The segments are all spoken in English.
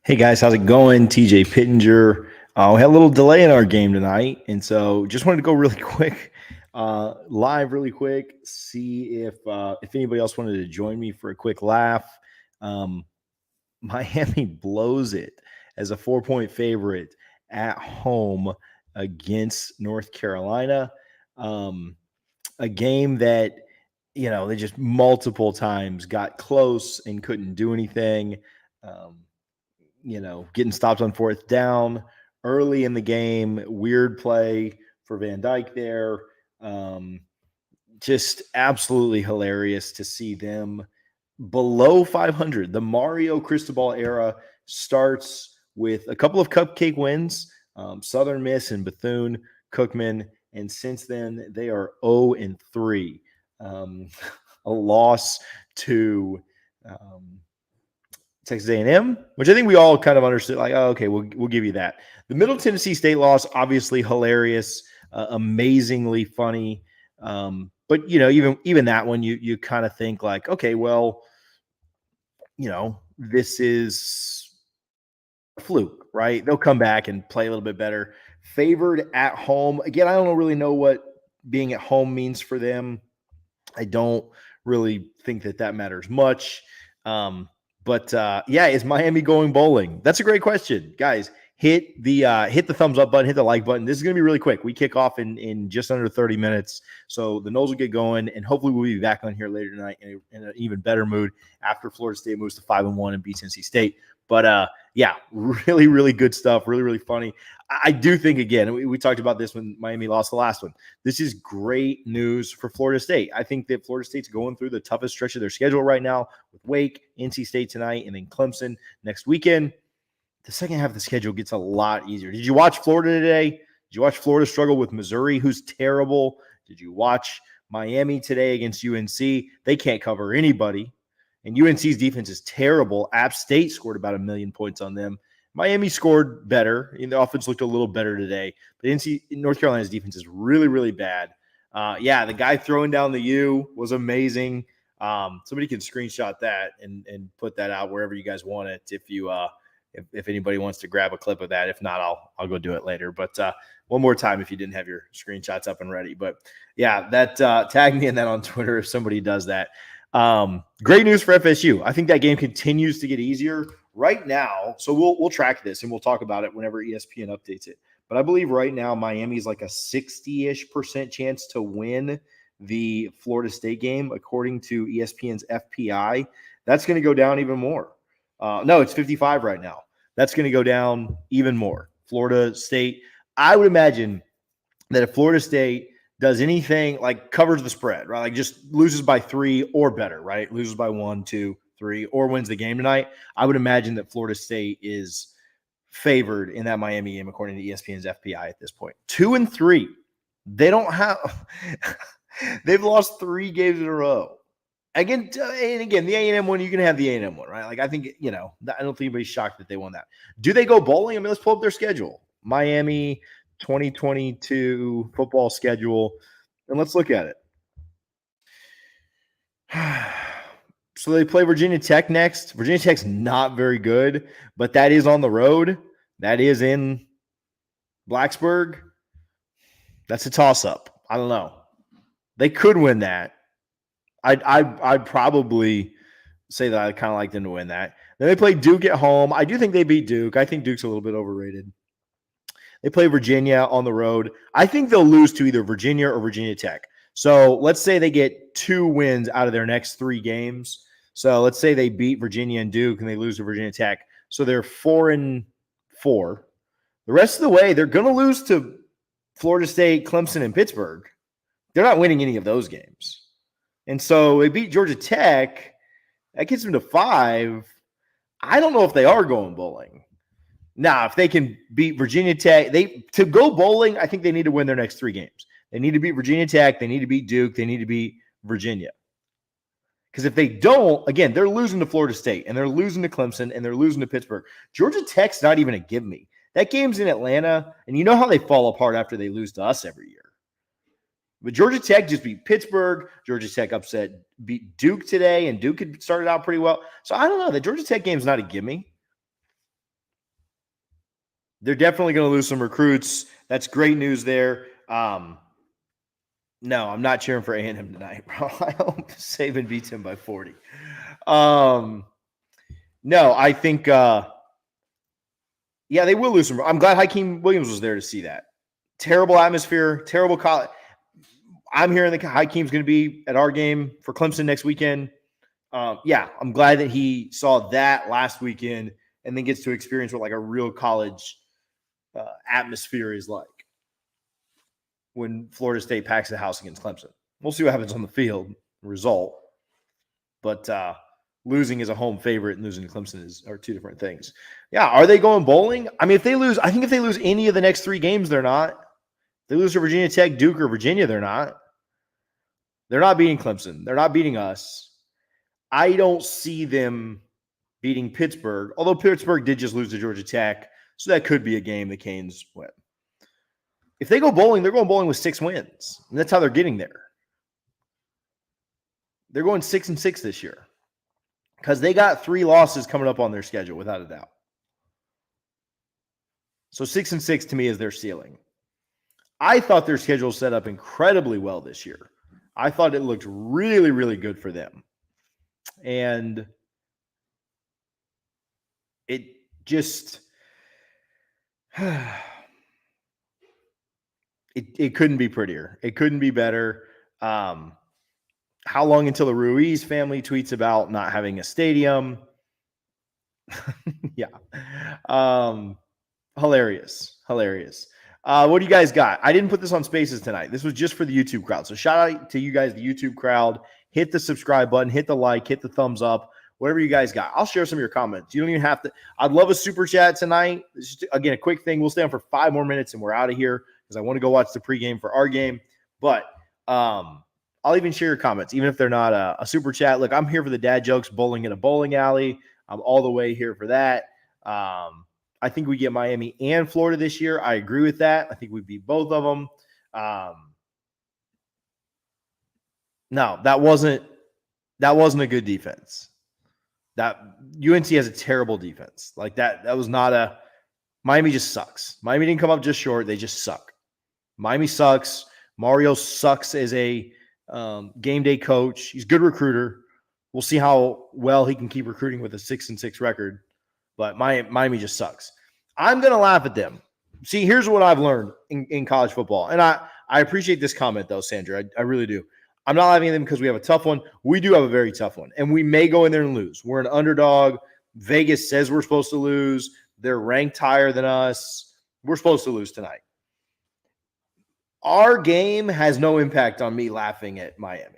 Hey guys, how's it going? TJ Pittenger. We had a little delay in our game tonight, and so just wanted to go really quick, live, really quick, see if anybody else wanted to join me for a quick laugh. Um, Miami blows it as a 4-point favorite at home against North Carolina. Um, a game that they just multiple times got close and couldn't do anything. Um, getting stopped on fourth down early in the game. Weird play for Van Dyke there. Um, just absolutely hilarious to see them below 500. The Mario Cristobal era starts with a couple of cupcake wins, Southern Miss and Bethune Cookman, and since then they are 0-3. A loss to Texas A&M, which I think we all kind of understood. Like, oh, okay, we'll give you that. The Middle Tennessee State loss, obviously hilarious, amazingly funny. But even that one, you kind of think like, okay, well, this is a fluke, right? They'll come back and play a little bit better. Favored at home. Again, I don't really know what being at home means for them. I don't really think that matters much. But is Miami going bowling? That's a great question, guys. Hit the thumbs up button, hit the like button. This is going to be really quick. We kick off in just under 30 minutes, so the Noles will get going, and hopefully we'll be back on here later tonight in an even better mood after Florida State moves to 5-1 and beats NC State. But really, really good stuff. Really, really funny. I do think, again, we talked about this when Miami lost the last one. This is great news for Florida State. I think that Florida State's going through the toughest stretch of their schedule right now with Wake, NC State tonight, and then Clemson next weekend. The second half of the schedule gets a lot easier. Did you watch Florida today? Did you watch Florida struggle with Missouri, who's terrible? Did you watch Miami today against UNC? They can't cover anybody. And UNC's defense is terrible. App State scored about 1 million points on them. Miami scored better. The offense looked a little better today. But North Carolina's defense is really, really bad. The guy throwing down the U was amazing. Somebody can screenshot that and put that out wherever you guys want it if anybody wants to grab a clip of that. If not, I'll go do it later. But one more time if you didn't have your screenshots up and ready. But that tag me in that on Twitter if somebody does that. Great news for FSU. I think that game continues to get easier right now. So we'll track this and we'll talk about it whenever ESPN updates it. But I believe right now Miami's like a 60-ish% chance to win the Florida State game, according to ESPN's FPI. That's going to go down even more. No, it's 55 right now. That's going to go down even more. Florida State, I would imagine that if Florida State does anything like covers the spread, right? Like just loses by 3 or better, right? Loses by 1, 2, 3, or wins the game tonight. I would imagine that Florida State is favored in that Miami game, according to ESPN's FPI at this point. 2-3. They don't have – they've lost 3 games in a row. Again, the A&M one, you can have the A&M one, right? Like I think, I don't think anybody's shocked that they won that. Do they go bowling? I mean, let's pull up their schedule. Miami 2022 football schedule, and let's look at it. So they play Virginia Tech next. Virginia Tech's not very good, but that is on the road. That is in Blacksburg. That's a toss-up. I don't know. They could win that. I'd probably say that I kind of like them to win that. Then they play Duke at home. I do think they beat Duke. I think Duke's a little bit overrated. They play Virginia on the road. I think they'll lose to either Virginia or Virginia Tech. So let's say they get 2 wins out of their next 3 games. So let's say they beat Virginia and Duke and they lose to Virginia Tech. So they're 4-4. The rest of the way, they're going to lose to Florida State, Clemson, and Pittsburgh. They're not winning any of those games. And so they beat Georgia Tech. That gets them to 5. I don't know if they are going bowling. Now, if they can beat Virginia Tech, to go bowling, I think they need to win their next 3 games. They need to beat Virginia Tech. They need to beat Duke. They need to beat Virginia. Because if they don't, again, they're losing to Florida State, and they're losing to Clemson, and they're losing to Pittsburgh. Georgia Tech's not even a give me. That game's in Atlanta, and you know how they fall apart after they lose to us every year. But Georgia Tech just beat Pittsburgh. Georgia Tech beat Duke today, and Duke had started out pretty well. So I don't know. The Georgia Tech game's not a gimme. They're definitely going to lose some recruits. That's great news there. No, I'm not cheering for A&M tonight, bro. I hope Saban beats him by 40. No, I think, yeah, they will lose some. I'm glad Hakeem Williams was there to see that. Terrible atmosphere, terrible college. I'm hearing that Hakeem's going to be at our game for Clemson next weekend. Yeah, I'm glad that he saw that last weekend and then gets to experience what like a real college atmosphere is like when Florida State packs the house against Clemson. We'll see what happens on the field result. But losing as a home favorite and losing to Clemson are two different things. Yeah, are they going bowling? I mean, if they lose any of the next 3 games, they're not. If they lose to Virginia Tech, Duke, or Virginia, they're not. They're not beating Clemson. They're not beating us. I don't see them beating Pittsburgh, although Pittsburgh did just lose to Georgia Tech, so that could be a game the Canes win. If they go bowling, they're going bowling with 6 wins, and that's how they're getting there. They're going 6-6 this year because they got 3 losses coming up on their schedule, without a doubt. So 6-6 to me is their ceiling. I thought their schedule set up incredibly well this year. I thought it looked really, really good for them. And it just it couldn't be prettier. It couldn't be better. How long until the Ruiz family tweets about not having a stadium? Yeah. Hilarious. What do you guys got? I didn't put this on Spaces tonight. This was just for the YouTube crowd. So shout out to you guys, the YouTube crowd. Hit the subscribe button, hit the like, hit the thumbs up, whatever you guys got. I'll share some of your comments. You don't even have to. I'd love a super chat tonight. Just, again, a quick thing. We'll stay on for 5 more minutes and we're out of here because I want to go watch the pregame for our game. But I'll even share your comments, even if they're not a super chat. Look, I'm here for the dad jokes, bowling in a bowling alley. I'm all the way here for that. I think we get Miami and Florida this year. I agree with that. I think we beat both of them. No, that wasn't a good defense. That UNC has a terrible defense. Like that was not a Miami just sucks. Miami didn't come up just short. They just suck. Miami sucks. Mario sucks as a game day coach. He's a good recruiter. We'll see how well he can keep recruiting with a 6-6 record. But Miami just sucks. I'm going to laugh at them. See, here's what I've learned in college football. And I appreciate this comment, though, Sandra. I really do. I'm not laughing at them because we have a tough one. We do have a very tough one. And we may go in there and lose. We're an underdog. Vegas says we're supposed to lose. They're ranked higher than us. We're supposed to lose tonight. Our game has no impact on me laughing at Miami.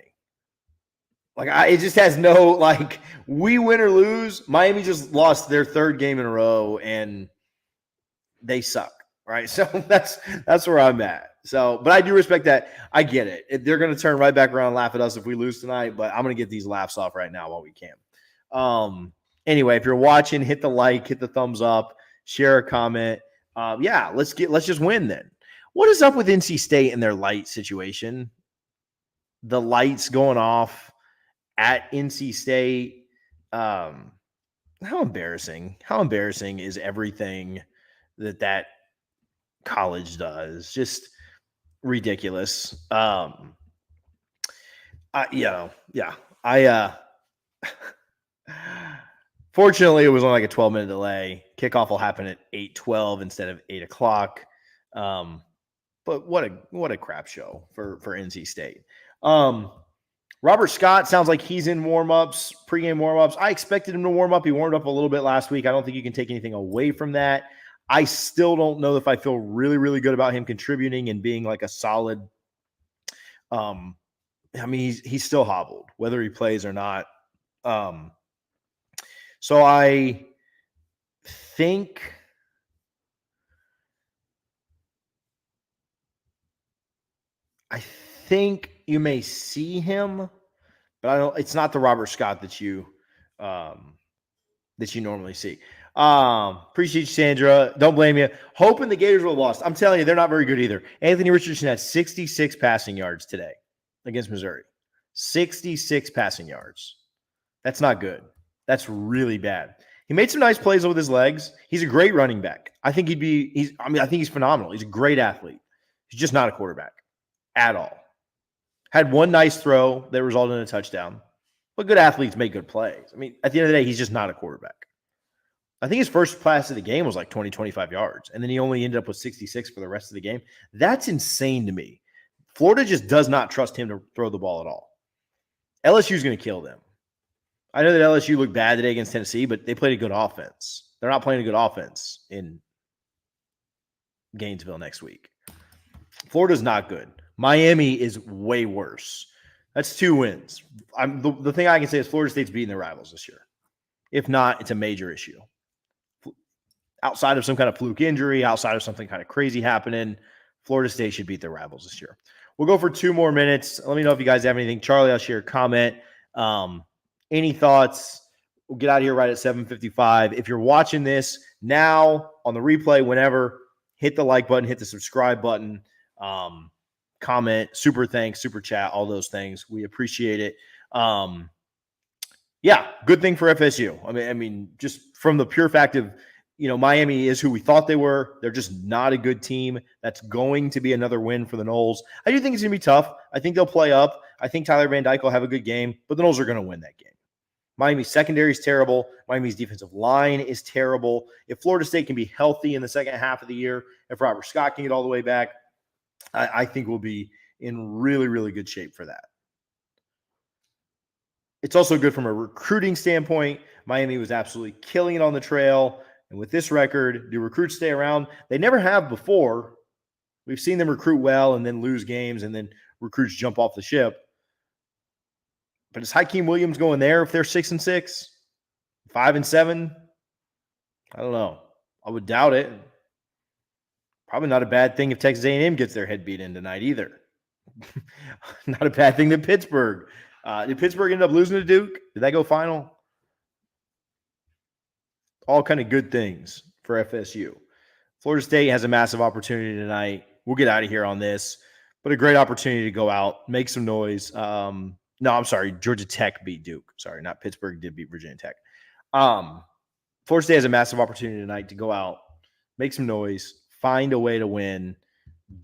It just has no, we win or lose. Miami just lost their 3rd game in a row, and they suck, right? So that's where I'm at. So, but I do respect that. I get it. They're going to turn right back around and laugh at us if we lose tonight, but I'm going to get these laughs off right now while we can. Anyway, if you're watching, hit the like, hit the thumbs up, share a comment. Let's just win then. What is up with NC State and their light situation? The lights going off at NC State. How embarrassing is everything that college does? Just ridiculous. Fortunately, it was only like a 12-minute delay. Kickoff will happen at 8:12 instead of 8 o'clock. But what a crap show for NC State. Robert Scott sounds like he's in warm-ups, pregame warm-ups. I expected him to warm up. He warmed up a little bit last week. I don't think you can take anything away from that. I still don't know if I feel really, really good about him contributing and being like a solid. He's still hobbled, whether he plays or not. So I think you may see him, but it's not the Robert Scott that you normally see. Appreciate you, Sandra. Don't blame you. Hoping the Gators will have lost. I'm telling you, they're not very good either. Anthony Richardson had 66 passing yards today against Missouri. 66 passing yards. That's not good. That's really bad. He made some nice plays with his legs. He's a great running back. I think I think he's phenomenal. He's a great athlete. He's just not a quarterback at all. Had one nice throw that resulted in a touchdown. But good athletes make good plays. I mean, at the end of the day, he's just not a quarterback. I think his first pass of the game was like 20, 25 yards. And then he only ended up with 66 for the rest of the game. That's insane to me. Florida just does not trust him to throw the ball at all. LSU's going to kill them. I know that LSU looked bad today against Tennessee, but they played a good offense. They're not playing a good offense in Gainesville next week. Florida's not good. Miami is way worse. That's 2 wins. The thing I can say is Florida State's beating their rivals this year. If not, it's a major issue. Outside of some kind of fluke injury, outside of something kind of crazy happening, Florida State should beat their rivals this year. We'll go for 2 more minutes. Let me know if you guys have anything. Charlie, I'll share a comment. Any thoughts? We'll get out of here right at 7:55. If you're watching this now on the replay, whenever, hit the like button, hit the subscribe button, comment, super thanks, super chat, all those things. We appreciate it. Yeah, good thing for FSU. I mean, just from the pure fact of, Miami is who we thought they were. They're just not a good team. That's going to be another win for the Noles. I do think it's going to be tough. I think they'll play up. I think Tyler Van Dyke will have a good game, but the Noles are going to win that game. Miami's secondary is terrible. Miami's defensive line is terrible. If Florida State can be healthy in the second half of the year, if Robert Scott can get all the way back, I think we'll be in really, really good shape for that. It's also good from a recruiting standpoint. Miami was absolutely killing it on the trail. And with this record, do recruits stay around? They never have before. We've seen them recruit well and then lose games, and then recruits jump off the ship. But is Hakeem Williams going there if they're 6-6, 5-7? I don't know. I would doubt it. Probably not a bad thing if Texas A&M gets their head beat in tonight either. Not a bad thing that Pittsburgh. Did Pittsburgh end up losing to Duke? Did that go final? All kind of good things for FSU. Florida State has a massive opportunity tonight. We'll get out of here on this, but a great opportunity to go out, make some noise. No, I'm sorry. Georgia Tech beat Duke. Sorry, not Pittsburgh did beat Virginia Tech. Florida State has a massive opportunity tonight to go out, make some noise, find a way to win,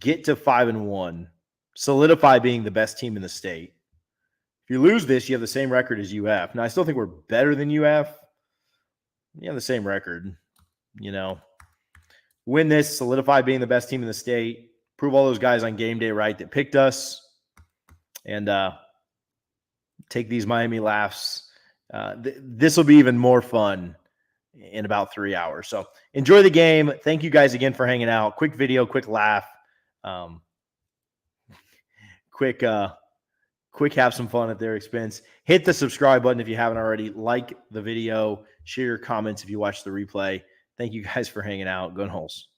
get to 5-1, solidify being the best team in the state. If you lose this, you have the same record as UF. Now, I still think we're better than UF. You have the same record, Win this, solidify being the best team in the state, prove all those guys on game day right that picked us, and take these Miami laughs. This will be even more fun in about 3 hours. So enjoy the game. Thank you guys again for hanging out. Quick video, quick laugh. Quick have some fun at their expense. Hit the subscribe button if you haven't already. Like the video. Share your comments if you watch the replay. Thank you guys for hanging out. Go Noles.